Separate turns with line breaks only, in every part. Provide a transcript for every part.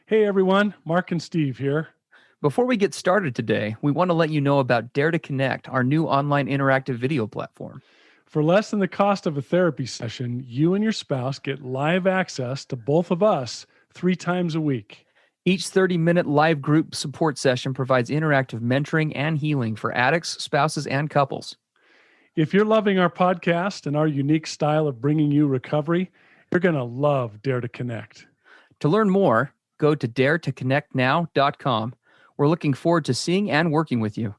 Hey everyone, Mark and Steve here.
Before we get started today, we want to let you know about Dare to Connect, our new online interactive video platform.
For less than the cost of a therapy session, you and your spouse get live access to both of us 3 times a week.
Each 30-minute live group support session provides interactive mentoring and healing for addicts, spouses, and couples.
If you're loving our podcast and our unique style of bringing you recovery, you're going to love Dare to Connect.
To learn more, go to daretoconnectnow.com. We're looking forward to seeing and working with you.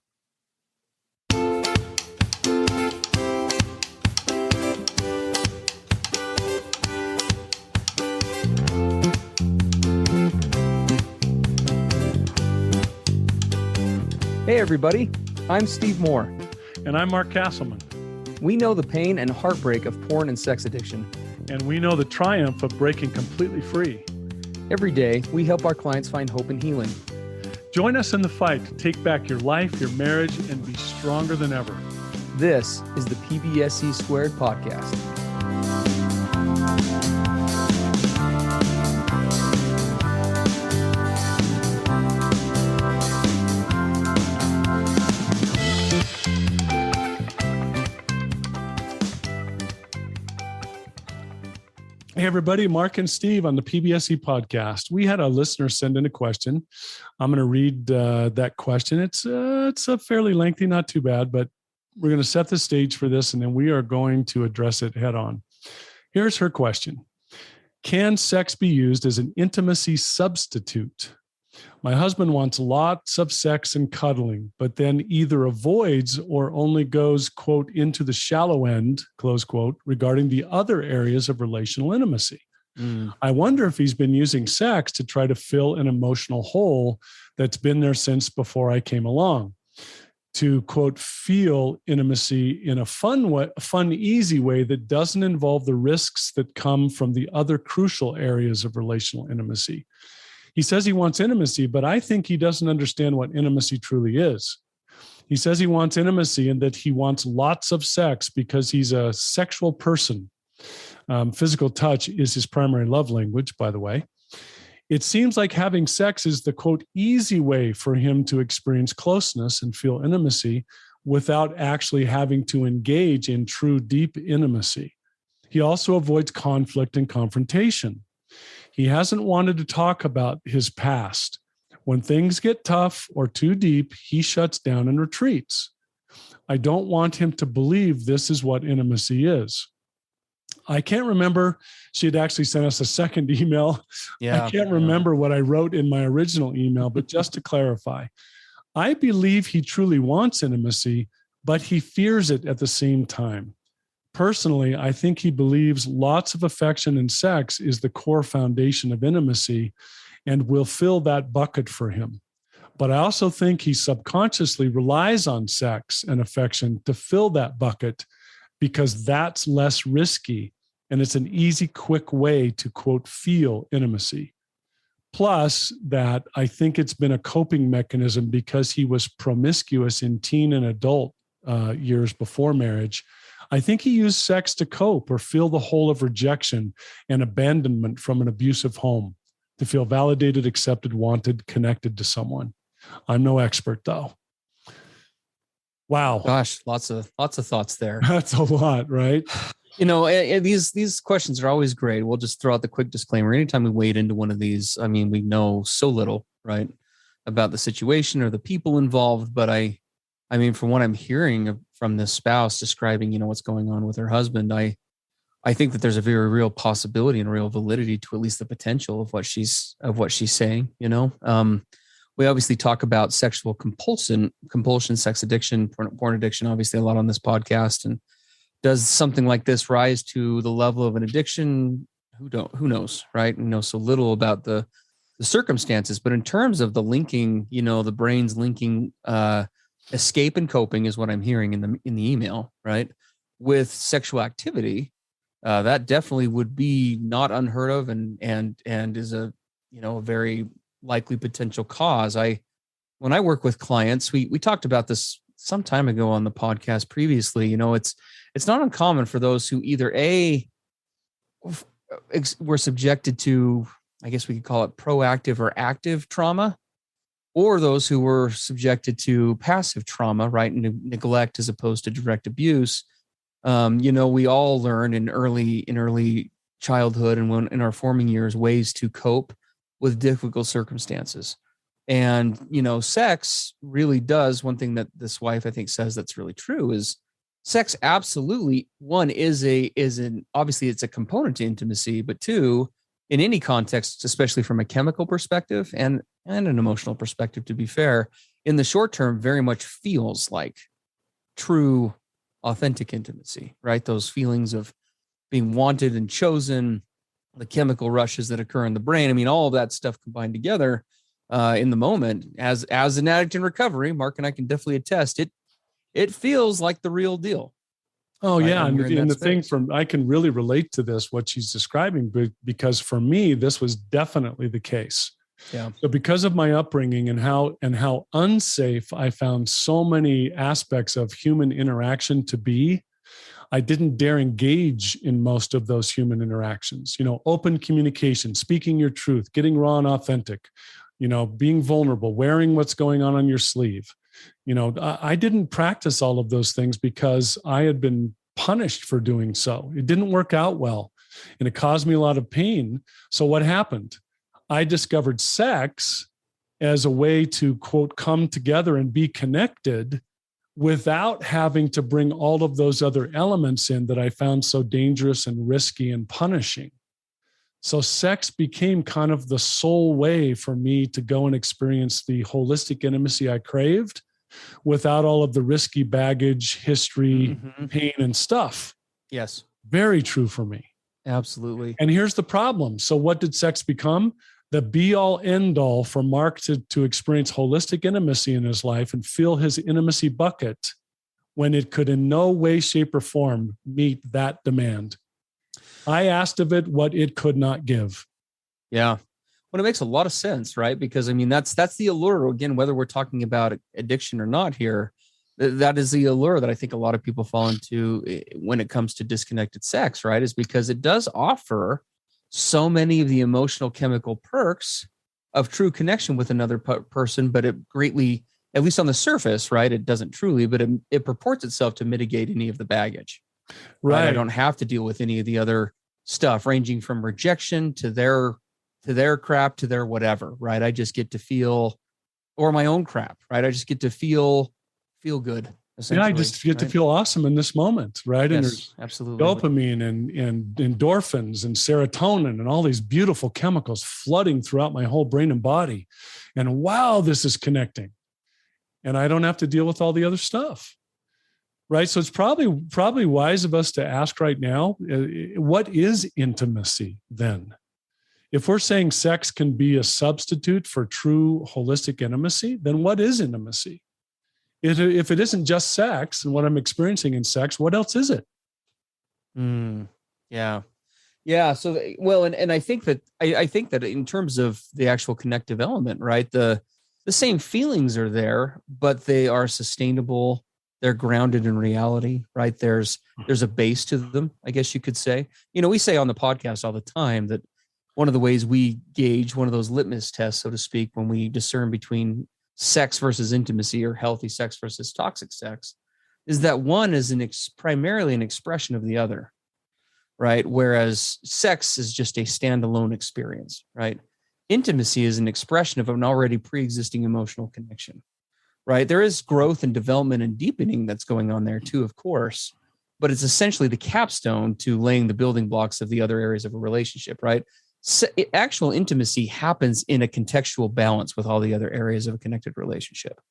Hey everybody, I'm Steve Moore.
And I'm Mark Castleman.
We know the pain and heartbreak of porn and sex addiction.
And we know the triumph of breaking completely free.
Every day, we help our clients find hope and healing.
Join us in the fight to take back your life, your marriage, and be stronger than ever.
This is the PBSE Squared podcast.
Hey, everybody, Mark and Steve on the PBSE podcast. We had a listener send in a question. I'm going to read that question. It's a fairly lengthy, not too bad, but we're going to set the stage for this, and then we are going to address it head on. Here's her question. Can sex be used as an intimacy substitute? My husband wants lots of sex and cuddling, but then either avoids or only goes, quote, into the shallow end, close quote, regarding the other areas of relational intimacy. I wonder if he's been using sex to try to fill an emotional hole that's been there since before I came along. To, quote, feel intimacy in a fun way, easy way that doesn't involve the risks that come from the other crucial areas of relational intimacy. He says he wants intimacy, but I think he doesn't understand what intimacy truly is. He says he wants intimacy and that he wants lots of sex because he's a sexual person. Physical touch is his primary love language, by the way. It seems like having sex is the, quote, easy way for him to experience closeness and feel intimacy without actually having to engage in true, deep intimacy. He also avoids conflict and confrontation. He hasn't wanted to talk about his past. When things get tough or too deep, he shuts down and retreats. I don't want him to believe this is what intimacy is. I can't remember. She had actually sent us a second email. I can't remember what I wrote in my original email, but just to clarify, I believe he truly wants intimacy, but he fears it at the same time. Personally, I think he believes lots of affection and sex is the core foundation of intimacy and will fill that bucket for him. But I also think he subconsciously relies on sex and affection to fill that bucket because that's less risky and it's an easy, quick way to, quote, feel intimacy. Plus that I think it's been a coping mechanism because he was promiscuous in teen and adult years before marriage. I think he used sex to cope or fill the hole of rejection and abandonment from an abusive home, to feel validated, accepted, wanted, connected to someone. I'm no expert, though. Wow.
Gosh, lots of thoughts there.
That's a lot, right?
You know, these questions are always great. We'll just throw out the quick disclaimer. Anytime we wade into one of these, I mean, we know so little, right, about the situation or the people involved. But I mean, from what I'm hearing from this spouse describing, you know, what's going on with her husband, I think that there's a very real possibility and real validity to at least the potential of what she's saying. You know, we obviously talk about sexual compulsion, sex addiction, porn addiction, obviously a lot on this podcast. And does something like this rise to the level of an addiction? Who knows, right? We know so little about the circumstances, but in terms of the linking, you know, the brain's linking, escape and coping is what I'm hearing in the email, right? With sexual activity, that definitely would be not unheard of and is a, you know, a very likely potential cause. When I work with clients, we talked about this some time ago on the podcast previously. You know, it's not uncommon for those who either were subjected to I guess we could call it proactive or active trauma, or those who were subjected to passive trauma, right? Neglect as opposed to direct abuse. We all learn in early childhood and when in our forming years ways to cope with difficult circumstances. And sex really does one thing that this wife I think says that's really true is sex absolutely one is an obviously it's a component to intimacy, but two, in any context, especially from a chemical perspective and an emotional perspective, to be fair, in the short term, very much feels like true, authentic intimacy, right? Those feelings of being wanted and chosen, the chemical rushes that occur in the brain. I mean, all of that stuff combined together in the moment. As an addict in recovery, Mark and I can definitely attest it feels like the real deal.
Oh,
right?
yeah. And the thing I can really relate to this, what she's describing, because for me, this was definitely the case.
Yeah.
So because of my upbringing and how unsafe I found so many aspects of human interaction to be, I didn't dare engage in most of those human interactions. Open communication, speaking your truth, getting raw and authentic, being vulnerable, wearing what's going on your sleeve. I didn't practice all of those things because I had been punished for doing so. It didn't work out well and it caused me a lot of pain. So what happened? I discovered sex as a way to, quote, come together and be connected without having to bring all of those other elements in that I found so dangerous and risky and punishing. So sex became kind of the sole way for me to go and experience the holistic intimacy I craved without all of the risky baggage, history, pain, and stuff.
Yes.
Very true for me.
Absolutely.
And here's the problem. So what did sex become? The be-all, end-all for Mark to experience holistic intimacy in his life and fill his intimacy bucket when it could in no way, shape, or form meet that demand. I asked of it what it could not give.
Yeah. Well, it makes a lot of sense, right? Because I mean, that's the allure. Again, whether we're talking about addiction or not here, that is the allure that I think a lot of people fall into when it comes to disconnected sex, right? Is because it does offer so many of the emotional chemical perks of true connection with another person, but it greatly, at least on the surface, right? It doesn't truly, but it purports itself to mitigate any of the baggage. Right. I don't have to deal with any of the other stuff ranging from rejection to their crap, to their whatever, right? I just get to feel, or my own crap, right? I just get to feel good.
Yeah, I just get to feel awesome in this moment, right?
Yes,
and there's
absolutely
dopamine and endorphins and serotonin and all these beautiful chemicals flooding throughout my whole brain and body. And wow, this is connecting. And I don't have to deal with all the other stuff. Right. So it's probably wise of us to ask right now, what is intimacy then? If we're saying sex can be a substitute for true holistic intimacy, then what is intimacy? If it isn't just sex and what I'm experiencing in sex, what else is it?
Yeah. Yeah. So, well, and I think that I think that in terms of the actual connective element, right, the same feelings are there, but they are sustainable. They're grounded in reality, right? There's a base to them, I guess you could say. We say on the podcast all the time that one of the ways we gauge one of those litmus tests, so to speak, when we discern between sex versus intimacy or healthy sex versus toxic sex, is that one is primarily an expression of the other, right? Whereas sex is just a standalone experience, right? Intimacy is an expression of an already pre-existing emotional connection. Right. There is growth and development and deepening that's going on there too, of course, but it's essentially the capstone to laying the building blocks of the other areas of a relationship, right? So actual intimacy happens in a contextual balance with all the other areas of a connected relationship,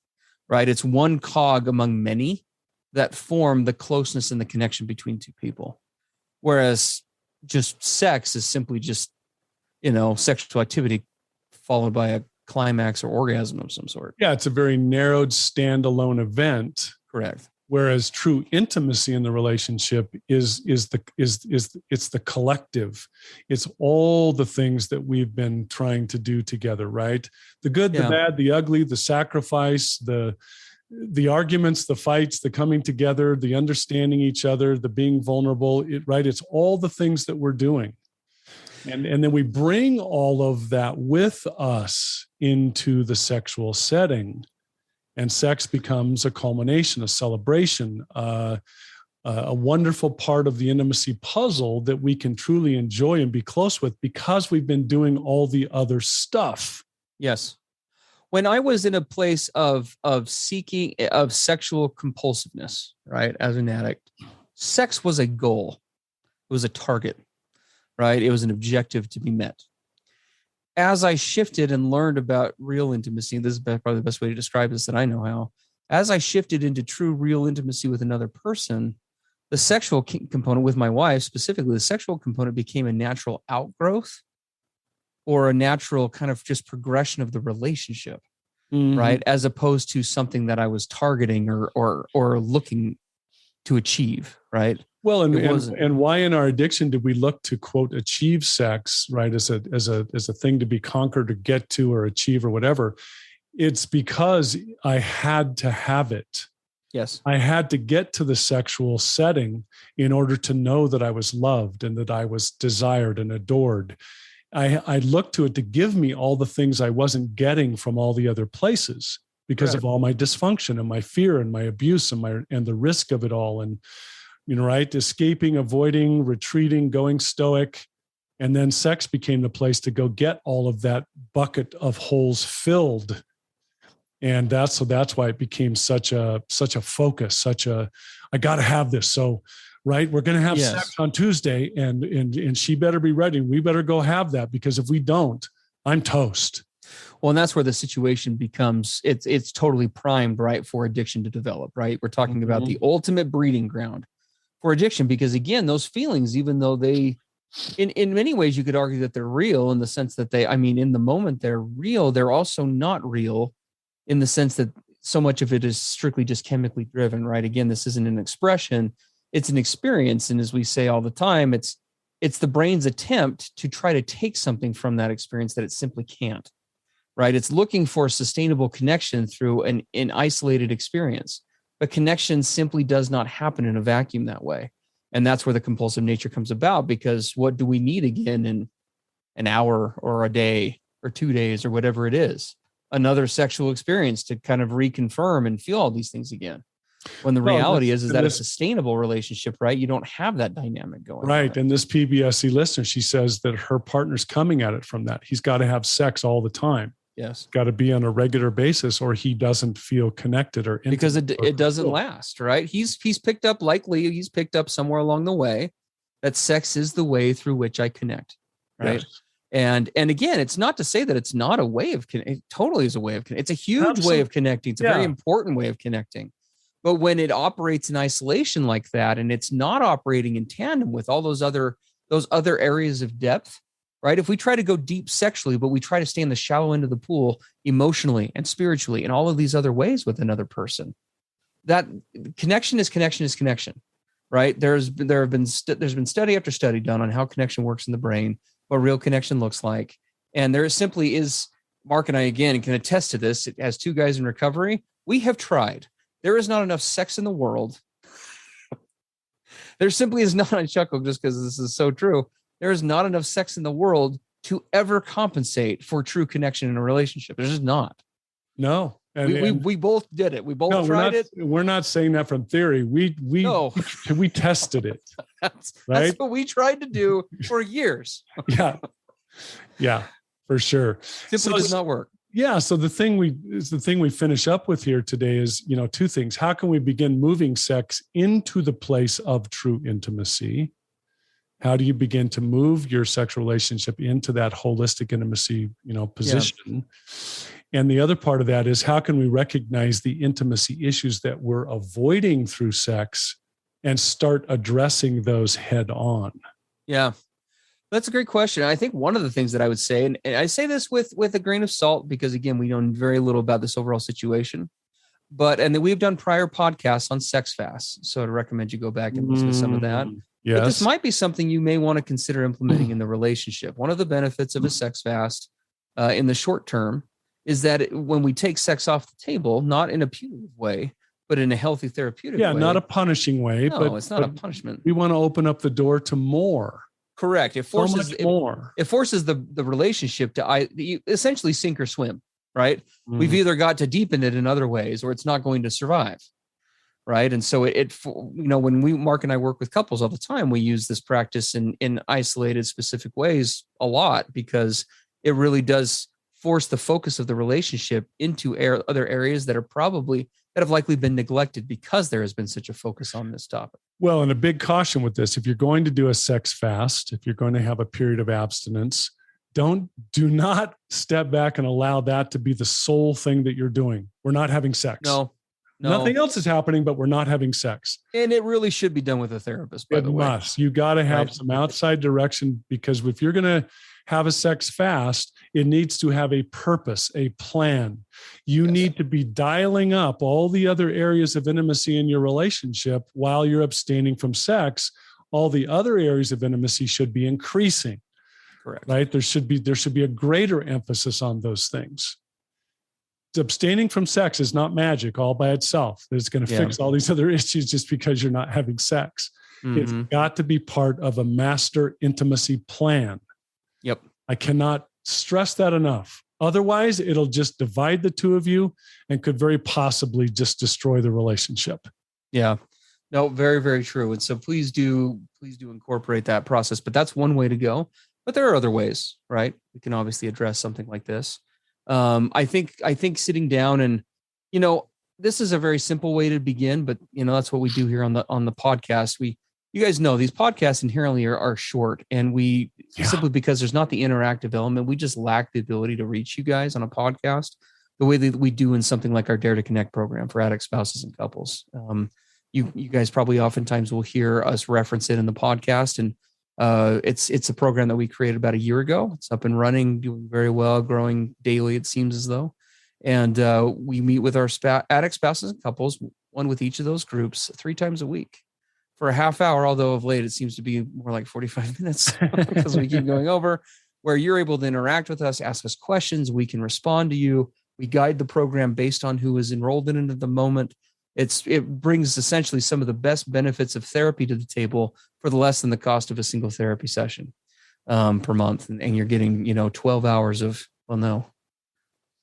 right? It's one cog among many that form the closeness and the connection between two people. Whereas just sex is simply just, sexual activity followed by a climax or orgasm of some sort.
Yeah, it's a very narrowed standalone event.
Correct.
Whereas true intimacy in the relationship is the collective. It's all the things that we've been trying to do together, right? The good, the bad, the ugly, the sacrifice, the arguments, the fights, the coming together, the understanding each other, the being vulnerable, right? It's all the things that we're doing. And then we bring all of that with us into the sexual setting, and sex becomes a culmination, a celebration, a wonderful part of the intimacy puzzle that we can truly enjoy and be close with because we've been doing all the other stuff.
Yes. When I was in a place of seeking of sexual compulsiveness, right, as an addict, sex was a goal. It was a target, right? It was an objective to be met. As I shifted and learned about real intimacy, this is probably the best way to describe this that I know how. As I shifted into true, real intimacy with another person, the sexual component with my wife, specifically, the sexual component became a natural outgrowth or a natural kind of just progression of the relationship, right? As opposed to something that I was targeting or looking to achieve, right?
Well, and why in our addiction did we look to, quote, achieve sex, right, as a thing to be conquered or get to or achieve or whatever? It's because I had to have it.
Yes.
I had to get to the sexual setting in order to know that I was loved and that I was desired and adored. I looked to it to give me all the things I wasn't getting from all the other places because of all my dysfunction and my fear and my abuse and the risk of it all. And, right, escaping, avoiding, retreating, going stoic. And then sex became the place to go get all of that bucket of holes filled. And that's why it became such a focus, I got to have this. So, right, we're going to have sex on Tuesday, and she better be ready. We better go have that, because if we don't, I'm toast.
Well, and that's where the situation becomes, it's totally primed, right, for addiction to develop, right? We're talking about the ultimate breeding ground for addiction, because again, those feelings, even though they, in many ways, you could argue that they're real in the sense that in the moment they're real, they're also not real in the sense that so much of it is strictly just chemically driven, right? Again, this isn't an expression, it's an experience. And as we say all the time, it's the brain's attempt to try to take something from that experience that it simply can't, right? It's looking for sustainable connection through an isolated experience, but connection simply does not happen in a vacuum that way. And that's where the compulsive nature comes about, because what do we need again in an hour or a day or 2 days or whatever it is? Another sexual experience to kind of reconfirm and feel all these things again. When the reality is that a sustainable relationship, right? You don't have that dynamic going.
Right. And this PBSE listener, she says that her partner's coming at it from that. He's got to have sex all the time.
Yes.
Got to be on a regular basis, or he doesn't feel connected or
because it doesn't last, right? He's picked up somewhere along the way that sex is the way through which I connect. Right. Yes. And again, it's not to say that it's not a way of it totally is a way of it's a huge way of connecting. It's a very important way of connecting. But when it operates in isolation like that, and it's not operating in tandem with all those other areas of depth, right? If we try to go deep sexually, but we try to stay in the shallow end of the pool emotionally and spiritually and all of these other ways with another person, that connection is connection, right? There's been study after study done on how connection works in the brain, what real connection looks like. And there simply is, Mark and I, again, can attest to this as two guys in recovery. We have tried. There is not enough sex in the world. There simply is not, I chuckle just because this is so true. There is not enough sex in the world to ever compensate for true connection in a relationship. There's just not.
No.
We both did it. We both tried it.
We're not saying that from theory. We tested it.
That's what we tried to do for years.
Yeah, for sure.
Simply does not work.
Yeah. So the thing we finish up with here today is, two things. How can we begin moving sex into the place of true intimacy? How do you begin to move your sexual relationship into that holistic intimacy, position? Yeah. And the other part of that is, how can we recognize the intimacy issues that we're avoiding through sex and start addressing those head on?
Yeah. That's a great question. I think one of the things that I would say, and I say this with a grain of salt, because again, we know very little about this overall situation, and then we've done prior podcasts on sex fasts. So I'd recommend you go back and listen to some of that.
Yes.
But this might be something you may want to consider implementing in the relationship. One of the benefits of a sex fast in the short term is that when we take sex off the table, not in a punitive way, but in a healthy therapeutic way.
Yeah, not a punishing way.
No, it's not a punishment.
We want to open up the door to more.
Correct. It
So
forces
much more.
it forces the relationship to essentially sink or swim, right? We've either got to deepen it in other ways, or it's not going to survive, right? And so when Mark and I work with couples all the time, we use this practice in isolated, specific ways a lot, because it really does force the focus of the relationship into other areas that have likely been neglected because there has been such a focus on this topic.
Well, and a big caution with this, if you're going to do a sex fast, if you're going to have a period of abstinence, do not step back and allow that to be the sole thing that you're doing. We're not having sex.
No.
Nothing else is happening, but we're not having sex.
And it really should be done with a therapist, by the way.
It must. You got to have some outside direction, because if you're going to have a sex fast, it needs to have a purpose, a plan. You need to be dialing up all the other areas of intimacy in your relationship while you're abstaining from sex. All the other areas of intimacy should be increasing.
Correct.
Right? There should be a greater emphasis on those things. Abstaining from sex is not magic all by itself. It's going to fix all these other issues just because you're not having sex. It's got to be part of a master intimacy plan.
Yep.
I cannot stress that enough. Otherwise, it'll just divide the two of you and could very possibly just destroy the relationship.
Yeah. No, very, very true. And so please do incorporate that process. But that's one way to go. But there are other ways, right? We can obviously address something like this. I think sitting down and, this is a very simple way to begin, but that's what we do here on the podcast. You guys know these podcasts inherently are short, and simply because there's not the interactive element, we just lack the ability to reach you guys on a podcast the way that we do in something like our Dare to Connect program for addict spouses and couples. You guys probably oftentimes will hear us reference it in the podcast, and it's a program that we created about a year ago. It's up and running, doing very well, growing daily, it seems as though. And we meet with our addict spouses and couples, one with each of those groups, 3 times a week for a half hour, although of late it seems to be more like 45 minutes because we keep going over, where you're able to interact with us, ask us questions, we can respond to you. We guide the program based on who is enrolled in it at the moment. It brings essentially some of the best benefits of therapy to the table for less than the cost of a single therapy session per month. And you're getting, 12 hours of,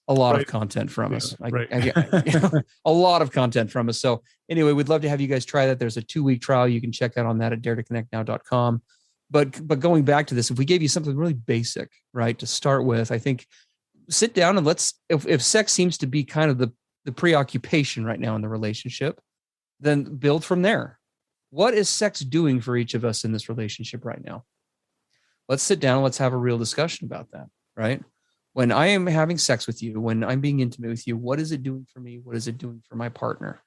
a lot of content from us. A lot of content from us. So anyway, we'd love to have you guys try that. There's a 2-week trial. You can check out on that at daretoconnectnow.com. But going back to this, if we gave you something really basic, right, to start with, I think sit down and if sex seems to be kind of the preoccupation right now in the relationship, then build from there. What is sex doing for each of us in this relationship right now? Let's sit down. Let's have a real discussion about that, right? When I am having sex with you, when I'm being intimate with you, what is it doing for me? What is it doing for my partner?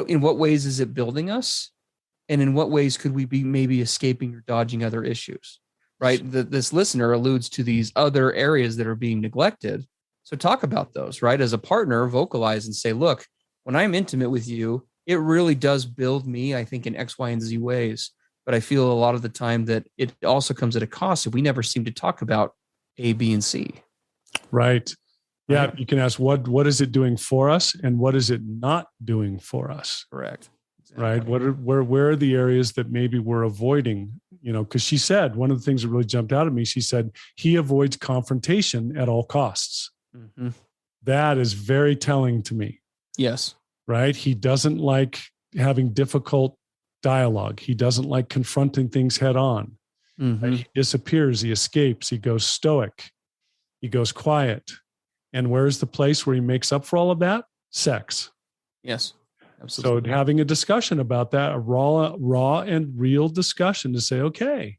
In what ways is it building us? And in what ways could we be maybe escaping or dodging other issues, right? This listener alludes to these other areas that are being neglected. So talk about those, right? As a partner, vocalize and say, look, when I'm intimate with you, it really does build me, I think, in X, Y, and Z ways. But I feel a lot of the time that it also comes at a cost. And we never seem to talk about A, B, and C.
Right. Yeah. Right. You can ask what is it doing for us and what is it not doing for us?
Correct. Exactly.
Right. Where are the areas that maybe we're avoiding? Because she said, one of the things that really jumped out at me, she said, he avoids confrontation at all costs. Mm-hmm. That is very telling to me.
Yes.
Right. He doesn't like having difficult dialogue. He doesn't like confronting things head on. Mm-hmm. Right? He disappears. He escapes. He goes stoic. He goes quiet. And where's the place where he makes up for all of that? Sex.
Yes. Absolutely.
So having a discussion about that, a raw and real discussion to say, okay,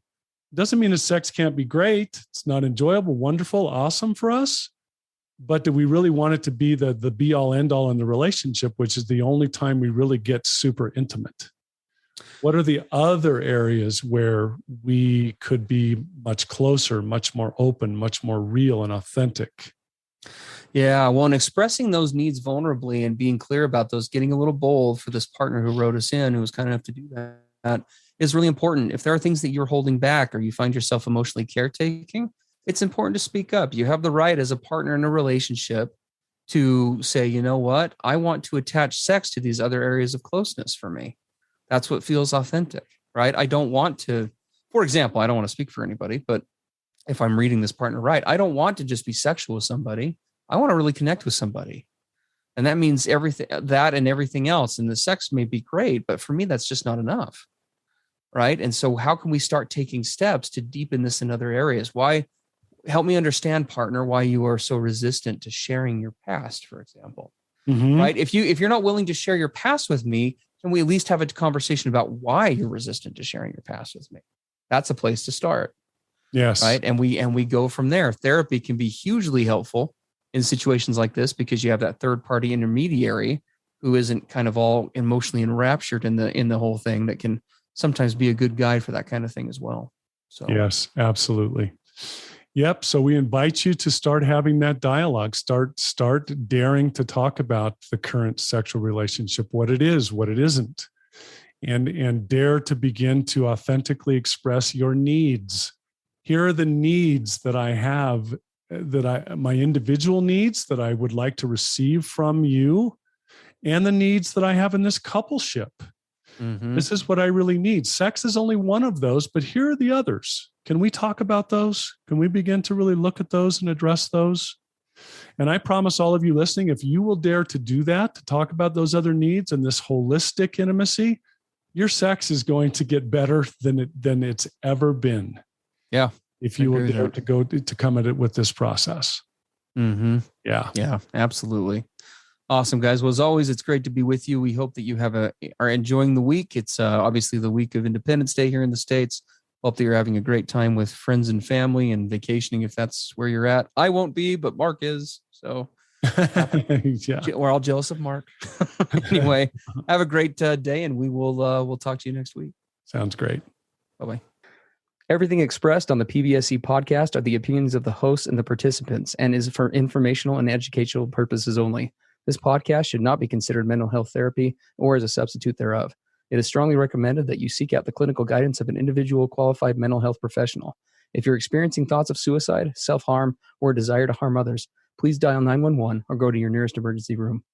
doesn't mean that sex can't be great. It's not enjoyable, wonderful, awesome for us. But do we really want it to be the be all end all in the relationship, which is the only time we really get super intimate? What are the other areas where we could be much closer, much more open, much more real and authentic?
Yeah, well, and expressing those needs vulnerably and being clear about those, getting a little bold for this partner who wrote us in, who was kind enough to do that, is really important. If there are things that you're holding back or you find yourself emotionally caretaking, it's important to speak up. You have the right as a partner in a relationship to say, you know what, I want to attach sex to these other areas of closeness for me. That's what feels authentic, right? I don't want to for example, I don't want to speak for anybody, but if I'm reading this partner right, I don't want to just be sexual with somebody. I want to really connect with somebody. And that means everything, that and everything else. And the sex may be great, but for me, that's just not enough. Right. And so how can we start taking steps to deepen this in other areas? Why? Help me understand, partner, why you are so resistant to sharing your past, for example.
Mm-hmm.
Right. If you're not willing to share your past with me, can we at least have a conversation about why you're resistant to sharing your past with me? That's a place to start.
Yes.
Right. And we go from there. Therapy can be hugely helpful in situations like this because you have that third party intermediary who isn't kind of all emotionally enraptured in the whole thing, that can sometimes be a good guide for that kind of thing as well. So
yes, absolutely. Yep. So we invite you to start having that dialogue, start daring to talk about the current sexual relationship, what it is, what it isn't, and dare to begin to authentically express your needs. Here are the needs that I have, my individual needs that I would like to receive from you, and the needs that I have in this coupleship.
mm-hmm.
This is what I really need. Sex is only one of those, but here are the others. Can we talk about those? Can we begin to really look at those and address those? And I promise all of you listening, if you will dare to do that, to talk about those other needs and this holistic intimacy, your sex is going to get better than it's ever been.
Yeah.
If you will dare to come at it with this process.
Mm-hmm.
Yeah.
Yeah, absolutely. Awesome, guys. Well, as always, it's great to be with you. We hope that you are enjoying the week. It's obviously the week of Independence Day here in the States. Hope that you're having a great time with friends and family and vacationing if that's where you're at. I won't be, but Mark is. So
yeah.
We're all jealous of Mark. Anyway, have a great day, and we'll talk to you next week.
Sounds great.
Bye-bye. Everything expressed on the PBSE podcast are the opinions of the hosts and the participants and is for informational and educational purposes only. This podcast should not be considered mental health therapy or as a substitute thereof. It is strongly recommended that you seek out the clinical guidance of an individual qualified mental health professional. If you're experiencing thoughts of suicide, self-harm, or a desire to harm others, please dial 911 or go to your nearest emergency room.